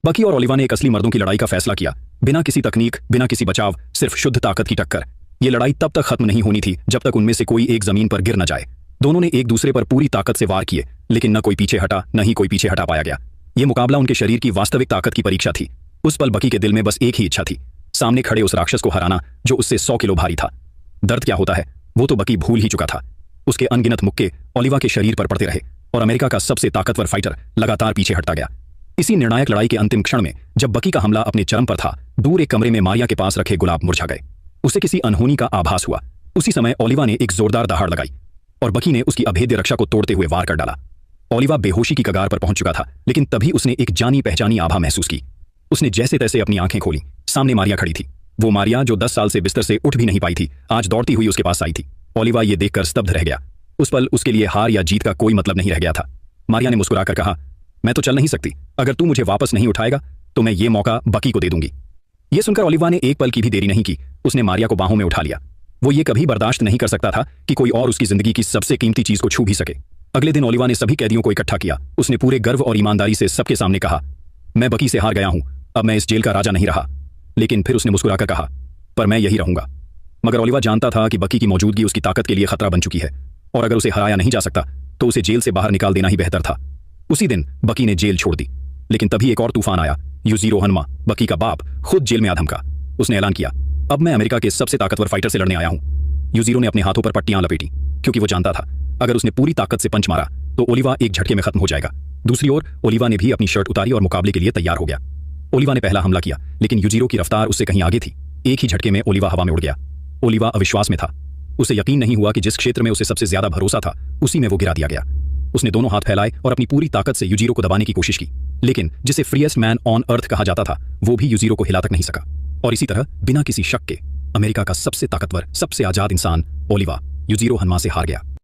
बकी और ओलिवा ने एक असली मर्दों की लड़ाई का फैसला किया, बिना किसी तकनीक, बिना किसी बचाव, सिर्फ शुद्ध ताकत की टक्कर। ये लड़ाई तब तक खत्म नहीं होनी थी जब तक उनमें से कोई एक जमीन पर गिर न जाए। दोनों ने एक दूसरे पर पूरी ताकत से वार किए, लेकिन न कोई पीछे हटा, न ही कोई पीछे हटा पाया गया। ये मुकाबला उनके शरीर की वास्तविक ताकत की परीक्षा थी। उस पल बकी के दिल में बस एक ही इच्छा थी, सामने खड़े उस राक्षस को हराना जो उससे 100 किलो भारी था। दर्द क्या होता है वो तो बकी भूल ही चुका था। उसके अनगिनत मुक्के ओलिवा के शरीर पर पड़ते रहे और अमेरिका का सबसे ताकतवर फाइटर लगातार पीछे हटता गया। इसी निर्णायक लड़ाई के अंतिम क्षण में जब बकी का हमला अपने चरम पर था, दूर एक कमरे में मारिया के पास रखे गुलाब मुरझा गए। उसे किसी अनहोनी का आभास हुआ। उसी समय ओलिवा ने एक जोरदार दहाड़ लगाई और बकी ने उसकी अभेद्य रक्षा को तोड़ते हुए वार कर डाला। ओलिवा बेहोशी की कगार पर पहुंच चुका था, लेकिन तभी उसने एक जानी पहचानी आभा महसूस की। उसने जैसे तैसे अपनी आंखें खोली। सामने मारिया खड़ी थी। वो मारिया जो 10 साल से बिस्तर से उठ भी नहीं पाई थी, आज दौड़ती हुई उसके पास आई थी। ओलिवा ये देखकर स्तब्ध रह गया। उस पल उसके लिए हार या जीत का कोई मतलब नहीं रह गया था। मारिया ने मुस्कुराकर कहा, मैं तो चल नहीं सकती। अगर तू मुझे वापस नहीं उठाएगा तो मैं ये मौका बकी को दे दूंगी। ये सुनकर ओलिवा ने एक पल की भी देरी नहीं की। उसने मारिया को बाहों में उठा लिया। वो ये कभी बर्दाश्त नहीं कर सकता था कि कोई और उसकी जिंदगी की सबसे कीमती चीज को छू भी सके। अगले दिन ओलिवा ने सभी कैदियों को इकट्ठा किया। उसने पूरे गर्व और ईमानदारी से सबके सामने कहा, मैं बकी से हार गया हूं, अब मैं इस जेल का राजा नहीं रहा। लेकिन फिर उसने मुस्कुराकर कहा, पर मैं यही रहूंगा। मगर ओलिवा जानता था कि बकी की मौजूदगी उसकी ताकत के लिए खतरा बन चुकी है और अगर उसे हराया नहीं जा सकता तो उसे जेल से बाहर निकाल देना ही बेहतर था। उसी दिन बकी ने जेल छोड़ दी, लेकिन तभी एक और तूफान आया। युजीरो हन्मा, बकी का बाप, खुद जेल में आ धमका। उसने ऐलान किया, अब मैं अमेरिका के सबसे ताकतवर फाइटर से लड़ने आया हूं। युजीरो ने अपने हाथों पर पट्टियां लपेटी, क्योंकि वो जानता था अगर उसने पूरी ताकत से पंच मारा तो ओलिवा एक झटके में खत्म हो जाएगा। दूसरी ओर ओलिवा ने भी अपनी शर्ट उतारी और मुकाबले के लिए तैयार हो गया। ओलिवा ने पहला हमला किया, लेकिन युजीरो की रफ्तार उससे कहीं आगे थी। एक ही झटके में ओलिवा हवा में उड़ गया। ओलिवा अविश्वास में था। उसे यकीन नहीं हुआ कि जिस क्षेत्र में उसे सबसे ज्यादा भरोसा था उसी में वो गिरा दिया गया। उसने दोनों हाथ फैलाए और अपनी पूरी ताकत से युजीरो को दबाने की कोशिश की, लेकिन जिसे फ्रीएस्ट मैन ऑन अर्थ कहा जाता था वो भी युजीरो को हिला तक नहीं सका। और इसी तरह बिना किसी शक के अमेरिका का सबसे ताकतवर, सबसे आजाद इंसान ओलिवा युजीरो हन्मा से हार गया।